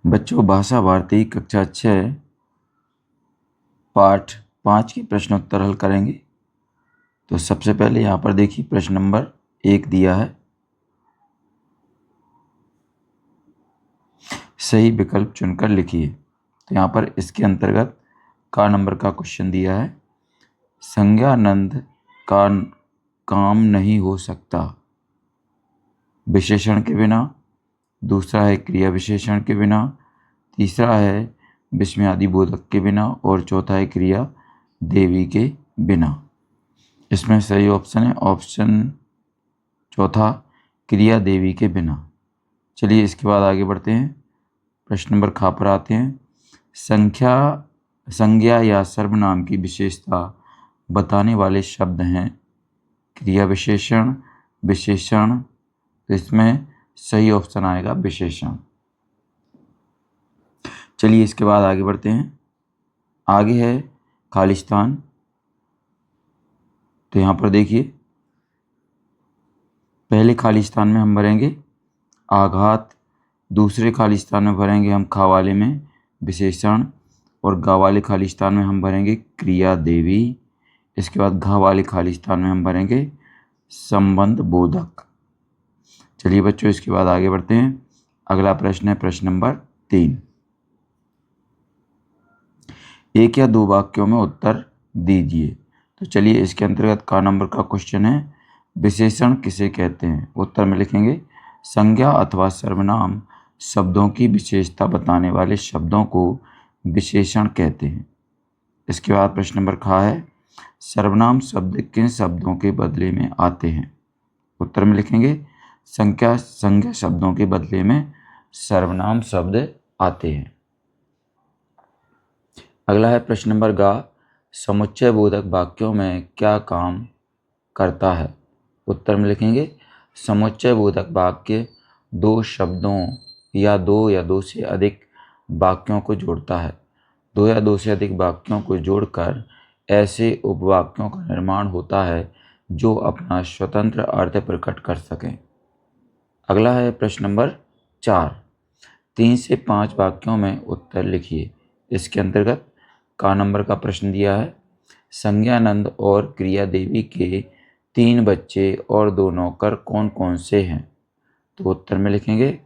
बच्चों, भाषा भारती कक्षा 6 पाठ 5 के प्रश्न उत्तर हल करेंगे। तो सबसे पहले यहाँ पर देखिए प्रश्न नंबर 1 दिया है। सही विकल्प चुनकर लिखिए। तो यहाँ पर इसके अंतर्गत का नंबर का क्वेश्चन दिया है। संज्ञानंद का काम नहीं हो सकता विशेषण के बिना, दूसरा है क्रिया विशेषण के बिना, तीसरा है विस्मयादि बोधक के बिना और चौथा है क्रिया देवी के बिना। इसमें सही ऑप्शन है ऑप्शन चौथा, क्रिया देवी के बिना। चलिए इसके बाद आगे बढ़ते हैं। प्रश्न नंबर खा पर आते हैं। संज्ञा या सर्वनाम की विशेषता बताने वाले शब्द हैं क्रिया विशेषण, विशेषण। तो इसमें सही ऑप्शन आएगा विशेषण। चलिए इसके बाद आगे बढ़ते हैं। आगे है खालिस्तान। तो यहाँ पर देखिए पहले खालिस्तान में हम भरेंगे आघात, दूसरे खालिस्तान में भरेंगे हम खा वाले में विशेषण, और गा वाले खालिस्तान में हम भरेंगे क्रिया देवी। इसके बाद घा वाले खालिस्तान में हम भरेंगे संबंध बोधक। चलिए बच्चों इसके बाद आगे बढ़ते हैं। अगला प्रश्न है प्रश्न नंबर 3। एक या दो वाक्यों में उत्तर दीजिए। तो चलिए इसके अंतर्गत का नंबर का क्वेश्चन है विशेषण किसे कहते हैं। उत्तर में लिखेंगे संज्ञा अथवा सर्वनाम शब्दों की विशेषता बताने वाले शब्दों को विशेषण कहते हैं। इसके बाद प्रश्न नंबर खा है सर्वनाम शब्द किन शब्दों के बदले में आते हैं। उत्तर में लिखेंगे संज्ञा शब्दों के बदले में सर्वनाम शब्द आते हैं। अगला है प्रश्न नंबर गा, समुच्चय बोधक वाक्यों में क्या काम करता है। उत्तर में लिखेंगे समुच्चय बोधक वाक्य दो शब्दों या दो से अधिक वाक्यों को जोड़ता है। दो या दो से अधिक वाक्यों को जोड़कर ऐसे उपवाक्यों का निर्माण होता है जो अपना स्वतंत्र अर्थ प्रकट कर सकें। अगला है प्रश्न नंबर 4, 3 से 5 वाक्यों में उत्तर लिखिए। इसके अंतर्गत का नंबर का प्रश्न दिया है संज्ञानंद और क्रिया देवी के 3 बच्चे और 2 नौकर कौन कौन से हैं। तो उत्तर में लिखेंगे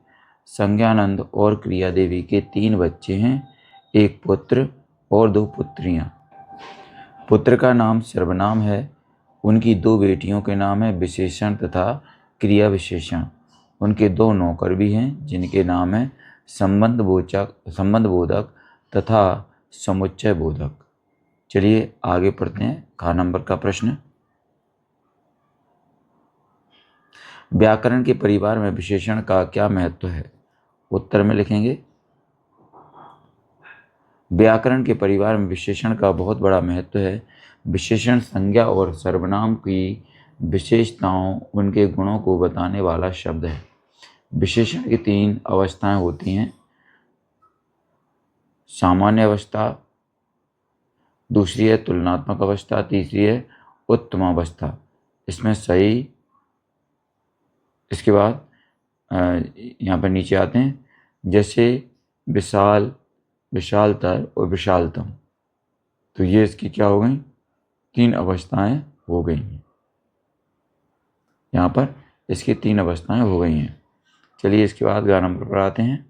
संज्ञानंद और क्रिया देवी के 3 बच्चे हैं, 1 पुत्र और 2 पुत्रियां। पुत्र का नाम सर्वनाम है, उनकी 2 बेटियों के नाम है विशेषण तथा क्रिया विशेषण। उनके 2 नौकर भी हैं जिनके नाम है संबंध बोधक तथा समुच्चय बोधक। चलिए आगे पढ़ते हैं खा नंबर का प्रश्न। व्याकरण के परिवार में विशेषण का क्या महत्व है। उत्तर में लिखेंगे व्याकरण के परिवार में विशेषण का बहुत बड़ा महत्व है। विशेषण संज्ञा और सर्वनाम की विशेषताओं, उनके गुणों को बताने वाला शब्द है। विशेषण की 3 अवस्थाएं होती हैं, सामान्य अवस्था, दूसरी है तुलनात्मक अवस्था, तीसरी है उत्तम अवस्था। इसमें सही, इसके बाद यहाँ पर नीचे आते हैं जैसे विशाल, विशालतर और विशालतम। तो ये इसकी क्या हो गई 3 अवस्थाएं हो गई हैं। यहाँ पर इसकी 3 अवस्थाएं हो गई हैं। चलिए इसके बाद गा नंबर पर आते हैं।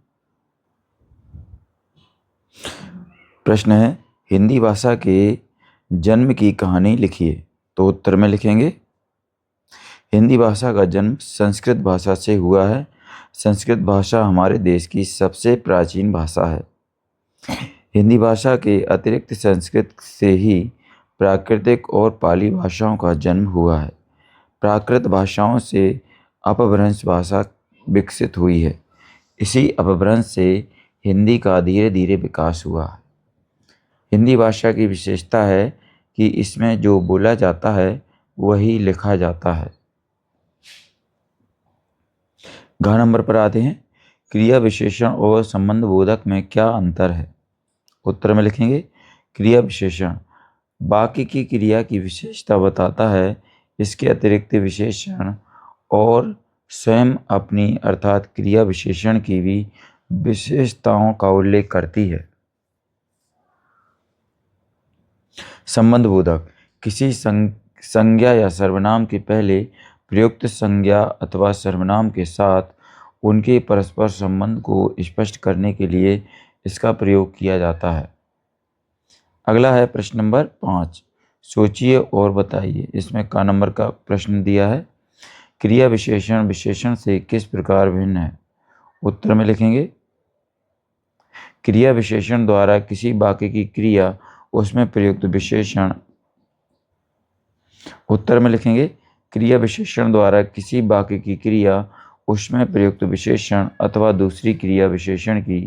प्रश्न है हिंदी भाषा के जन्म की कहानी लिखिए। तो उत्तर में लिखेंगे हिंदी भाषा का जन्म संस्कृत भाषा से हुआ है। संस्कृत भाषा हमारे देश की सबसे प्राचीन भाषा है। हिंदी भाषा के अतिरिक्त संस्कृत से ही प्राकृतिक और पाली भाषाओं का जन्म हुआ है। प्राकृत भाषाओं से अपभ्रंश भाषा विकसित हुई है। इसी अपभ्रंश से हिंदी का धीरे धीरे विकास हुआ है। हिंदी भाषा की विशेषता है कि इसमें जो बोला जाता है वही लिखा जाता है। घ नंबर पर आते हैं क्रिया विशेषण और संबंध बोधक में क्या अंतर है। उत्तर में लिखेंगे क्रिया विशेषण वाक्य की क्रिया की विशेषता बताता है। इसके अतिरिक्त विशेषण और स्वयं अपनी अर्थात क्रिया विशेषण की भी विशेषताओं का उल्लेख करती है। संबंध बोधक किसी संज्ञा या सर्वनाम के पहले प्रयुक्त संज्ञा अथवा सर्वनाम के साथ उनके परस्पर संबंध को स्पष्ट करने के लिए इसका प्रयोग किया जाता है। अगला है प्रश्न नंबर 5। सोचिए और बताइए। इसमें का नंबर का प्रश्न दिया है। क्रिया विशेषण विशेषण से किस प्रकार भिन्न है? उत्तर में लिखेंगे क्रिया विशेषण द्वारा किसी वाक्य की क्रिया उसमें प्रयुक्त विशेषण। उत्तर में लिखेंगे क्रिया विशेषण द्वारा किसी वाक्य की क्रिया उसमें प्रयुक्त विशेषण अथवा दूसरी क्रिया विशेषण की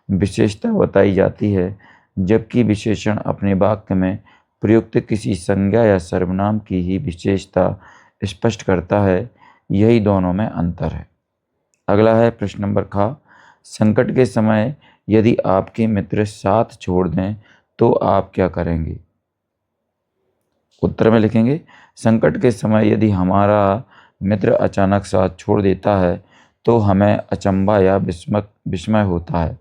विशेषता बताई जाती है, जबकि विशेषण अपने वाक्य में प्रयुक्त किसी संज्ञा या सर्वनाम की ही विशेषता स्पष्ट करता है। यही दोनों में अंतर है। अगला है प्रश्न नंबर ख। संकट के समय यदि आपके मित्र साथ छोड़ दें तो आप क्या करेंगे? उत्तर में लिखेंगे संकट के समय यदि हमारा मित्र अचानक साथ छोड़ देता है तो हमें अचंभा या विस्मय होता है,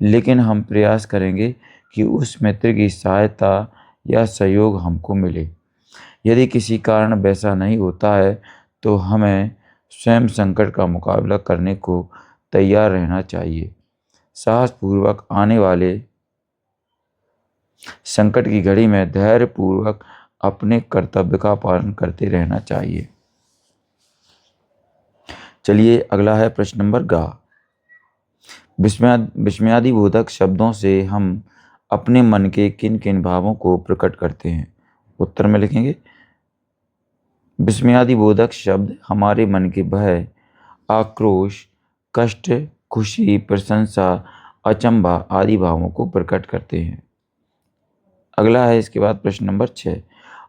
लेकिन हम प्रयास करेंगे कि उस मित्र की सहायता या सहयोग हमको मिले। यदि किसी कारण वैसा नहीं होता है तो हमें स्वयं संकट का मुकाबला करने को तैयार रहना चाहिए। साहसपूर्वक आने वाले संकट की घड़ी में धैर्यपूर्वक अपने कर्तव्य का पालन करते रहना चाहिए। चलिए अगला है प्रश्न नंबर ग। विस्मयादिबोधक शब्दों से हम अपने मन के किन किन भावों को प्रकट करते हैं? उत्तर में लिखेंगे विस्मयादिबोधक शब्द हमारे मन के भय, आक्रोश, कष्ट, खुशी, प्रशंसा, अचंभा आदि भावों को प्रकट करते हैं। अगला है इसके बाद प्रश्न नंबर 6।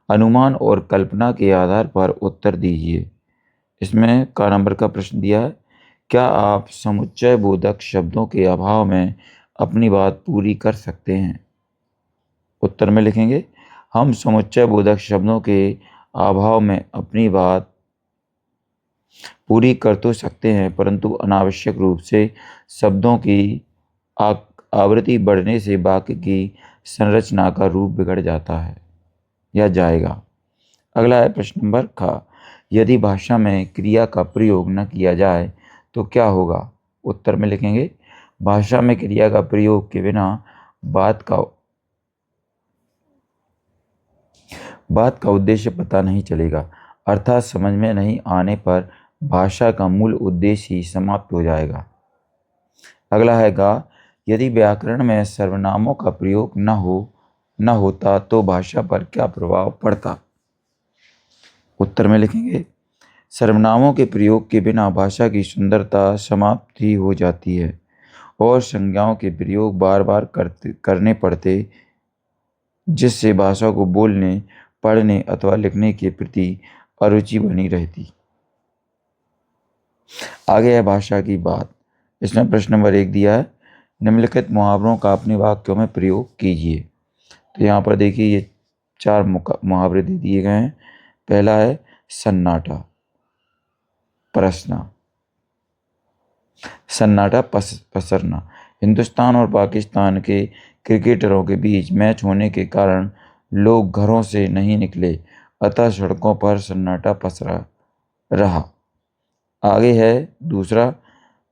अनुमान और कल्पना के आधार पर उत्तर दीजिए। इसमें का नंबर का प्रश्न दिया है। क्या आप समुच्चय बोधक शब्दों के अभाव में अपनी बात पूरी कर सकते हैं? उत्तर में लिखेंगे हम समुच्चय बोधक शब्दों के अभाव में अपनी बात पूरी कर तो सकते हैं, परंतु अनावश्यक रूप से शब्दों की आवृत्ति बढ़ने से वाक्य की संरचना का रूप बिगड़ जाता है या जाएगा। अगला है प्रश्न नंबर ख। यदि भाषा में क्रिया का प्रयोग न किया जाए तो क्या होगा? उत्तर में लिखेंगे भाषा में क्रिया का प्रयोग के बिना बात का उद्देश्य पता नहीं चलेगा, अर्थात समझ में नहीं आने पर भाषा का मूल उद्देश्य ही समाप्त हो जाएगा। अगला है गा। यदि व्याकरण में सर्वनामों का प्रयोग न होता तो भाषा पर क्या प्रभाव पड़ता? उत्तर में लिखेंगे सर्वनामों के प्रयोग के बिना भाषा की सुंदरता समाप्त ही हो जाती है और संज्ञाओं के प्रयोग बार बार करने पड़ते, जिससे भाषा को बोलने, पढ़ने अथवा लिखने के प्रति अरुचि बनी रहती। आगे है भाषा की बात। इसमें प्रश्न नंबर 1 दिया है निम्नलिखित मुहावरों का अपने वाक्यों में प्रयोग कीजिए। तो यहाँ पर देखिए ये 4 मुहावरे दे दिए गए हैं। पहला है सन्नाटा, परसना, सन्नाटा पसरना। हिंदुस्तान और पाकिस्तान के क्रिकेटरों के बीच मैच होने के कारण लोग घरों से नहीं निकले, अतः सड़कों पर सन्नाटा पसरा रहा। आगे है दूसरा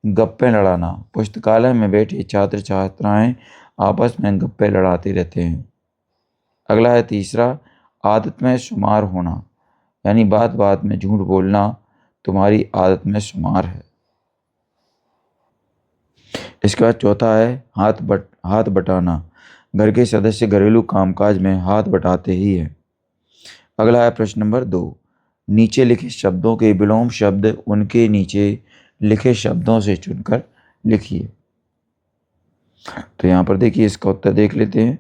गप्पे लड़ाना। पुस्तकालय में बैठे छात्र छात्राएं आपस में गप्पे लड़ाते रहते हैं। अगला है तीसरा आदत में शुमार होना, यानी बात बात में झूठ बोलना तुम्हारी आदत में शुमार है। इसके बाद चौथा है हाथ बटाना। घर के सदस्य घरेलू कामकाज में हाथ बटाते ही हैं। अगला है प्रश्न नंबर 2। नीचे लिखे शब्दों के विलोम शब्द उनके नीचे लिखे शब्दों से चुनकर लिखिए। तो यहाँ पर देखिए इसका उत्तर देख लेते हैं।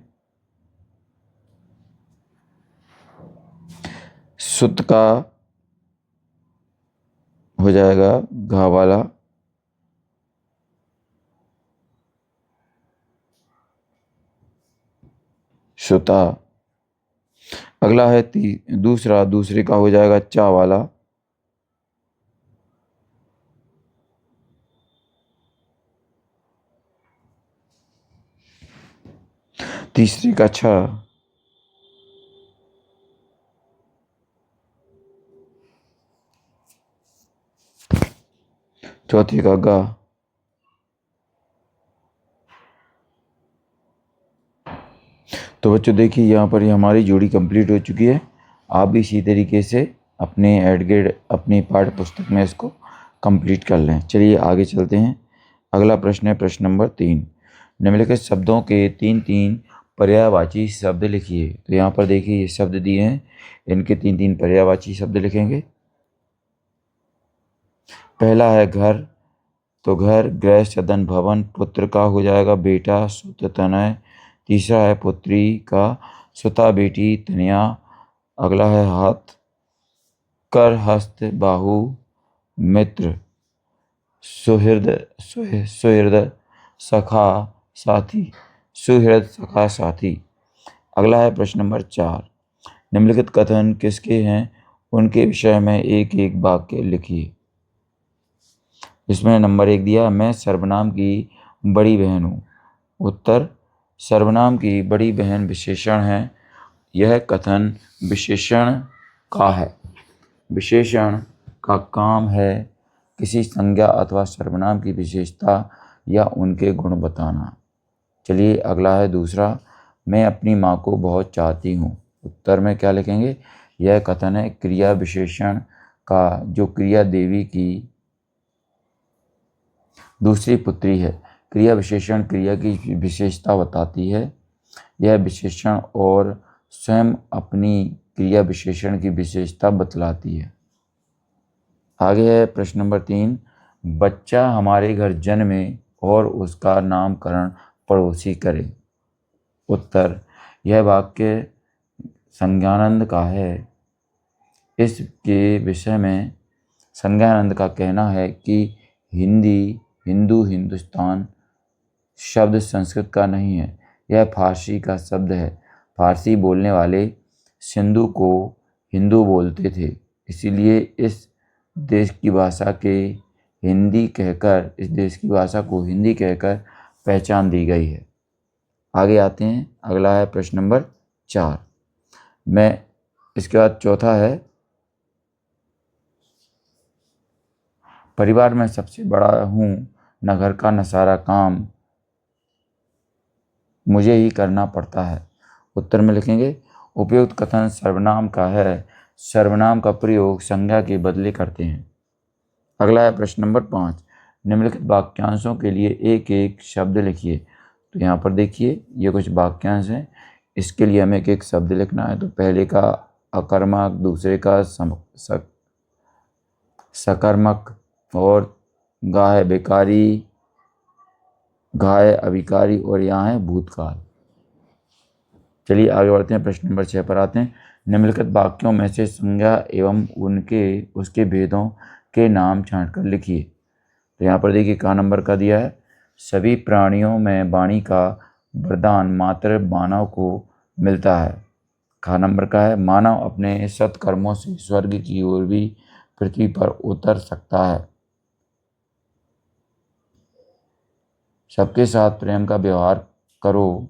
सुत का हो जाएगा घा वाला, सुता। अगला है दूसरे का हो जाएगा चा वाला, तीसरे का छ, चौथे का गा, तो बच्चों देखिए यहाँ पर ये हमारी जोड़ी कंप्लीट हो चुकी है। आप भी इसी तरीके से अपने एडगेड अपनी पाठ्य पुस्तक में इसको कंप्लीट कर लें। चलिए आगे चलते हैं। अगला प्रश्न है प्रश्न नंबर 3। निम्नलिखित शब्दों के 3-3 पर्यायवाची शब्द लिखिए। तो यहाँ पर देखिए ये शब्द दिए हैं, इनके 3-3 पर्यायवाची शब्द लिखेंगे। पहला है घर, तो घर गृह सदन भवन, पुत्र का हो जाएगा बेटा सुत तनय। तीसरा है पुत्री का सुता बेटी तनया। अगला है हाथ, कर हस्त बाहु मित्र सुहृद सखा साथी, सुहृद सखा साथी। अगला है प्रश्न नंबर 4। निम्नलिखित कथन किसके हैं, उनके विषय में एक एक वाक्य लिखिए। इसमें नंबर 1 दिया, मैं सर्वनाम की बड़ी बहन हूँ। उत्तर, सर्वनाम की बड़ी बहन विशेषण है। यह कथन विशेषण का है। विशेषण का काम है किसी संज्ञा अथवा सर्वनाम की विशेषता या उनके गुण बताना। चलिए अगला है दूसरा, मैं अपनी माँ को बहुत चाहती हूँ। उत्तर में क्या लिखेंगे, यह कथन है क्रिया विशेषण का, जो क्रिया देवी की दूसरी पुत्री है। क्रिया विशेषण क्रिया की विशेषता बताती है। यह विशेषण और स्वयं अपनी क्रिया विशेषण की विशेषता बतलाती है। आगे है प्रश्न नंबर 3। बच्चा हमारे घर जन्मे और उसका नामकरण पड़ोसी करे। उत्तर, यह वाक्य संज्ञानंद का है। इसके विषय में संज्ञानंद का कहना है कि हिंदी, हिंदू, हिंदुस्तान शब्द संस्कृत का नहीं है, यह फारसी का शब्द है। फारसी बोलने वाले सिंधु को हिंदू बोलते थे, इसीलिए इस देश की भाषा को हिंदी कहकर पहचान दी गई है। आगे आते हैं। अगला है प्रश्न नंबर 4। इसके बाद चौथा है, परिवार में सबसे बड़ा हूँ, न घर का न सारा काम मुझे ही करना पड़ता है। उत्तर में लिखेंगे, उपयुक्त कथन सर्वनाम का है। सर्वनाम का प्रयोग संज्ञा के बदले करते हैं। अगला है प्रश्न नंबर 5। निम्नलिखित वाक्यांशों के लिए एक एक शब्द लिखिए। तो यहाँ पर देखिए ये कुछ वाक्यांश हैं, इसके लिए हमें एक एक शब्द लिखना है। तो पहले का अकर्मक, दूसरे का सकर्मक, और गा है बेकारी, घाय अभिकारी, और यहाँ है भूतकाल। चलिए आगे बढ़ते हैं, प्रश्न नंबर 6 पर आते हैं। निम्नलिखित वाक्यों में से संज्ञा एवं उसके भेदों के नाम छांटकर लिखिए। तो यहाँ पर देखिए का नंबर का दिया है, सभी प्राणियों में वाणी का वरदान मात्र मानव को मिलता है। खा नंबर का है, मानव अपने सत्कर्मों से स्वर्ग की ओर भी पृथ्वी पर उतर सकता है। सबके साथ प्रेम का व्यवहार करो।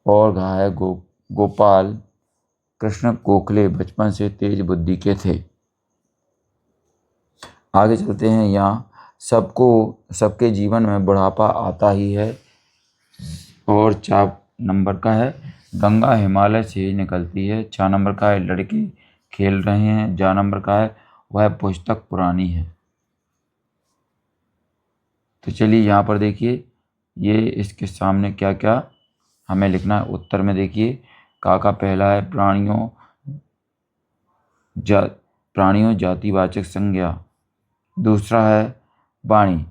और घा है गोपाल कृष्ण गोखले बचपन से तेज बुद्धि के थे। आगे चलते हैं। यहाँ सबके जीवन में बुढ़ापा आता ही है। और 4 नंबर का है, गंगा हिमालय से निकलती है। 6 नंबर का है, लड़के खेल रहे हैं। 4 नंबर का है, वह पुस्तक पुरानी है। तो चलिए यहाँ पर देखिए ये इसके सामने क्या क्या हमें लिखना है। उत्तर में देखिए का पहला है प्राणियों जातिवाचक संज्ञा। दूसरा है वाणी,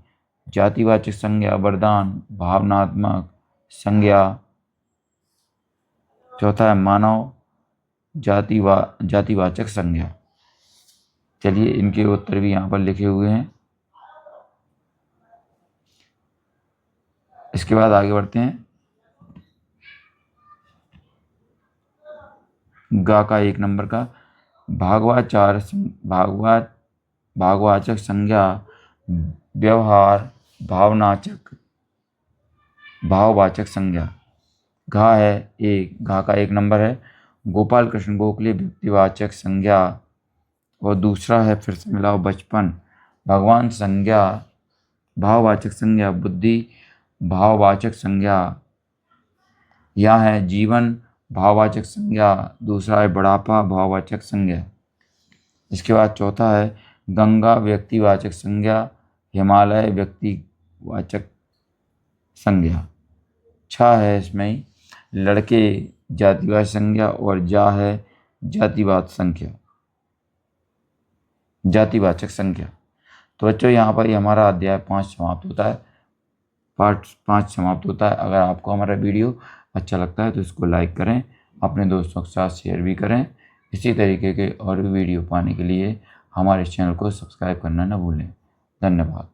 जातिवाचक संज्ञा वरदान भावनात्मक संज्ञा। चौथा है मानव जातिवाचक संज्ञा। चलिए इनके उत्तर भी यहाँ पर लिखे हुए हैं। इसके बाद आगे बढ़ते हैं। गा का 1 नंबर का, भागवाचक संज्ञा व्यवहार भाववाचक संज्ञा। घा है एक, घा का 1 नंबर है गोपाल कृष्ण गोखले व्यक्तिवाचक संज्ञा, और दूसरा है फिर से मिलाओ बचपन, भगवान संज्ञा भाववाचक संज्ञा, बुद्धि भाववाचक संज्ञा, यह है जीवन भाववाचक संज्ञा, दूसरा है बुढ़ापा भाववाचक संज्ञा। इसके बाद चौथा है गंगा व्यक्तिवाचक संज्ञा, हिमालय व्यक्तिवाचक संज्ञा। छह है इसमें ही लड़के जातिवाचक संज्ञा, और जा है जातिवाचक संज्ञा। तो बच्चों यहाँ पर हमारा अध्याय 5 समाप्त होता है, पार्ट 5 समाप्त होता है। अगर आपको हमारा वीडियो अच्छा लगता है तो इसको लाइक करें, अपने दोस्तों के साथ शेयर भी करें। इसी तरीके के और भी वीडियो पाने के लिए हमारे चैनल को सब्सक्राइब करना न भूलें। धन्यवाद।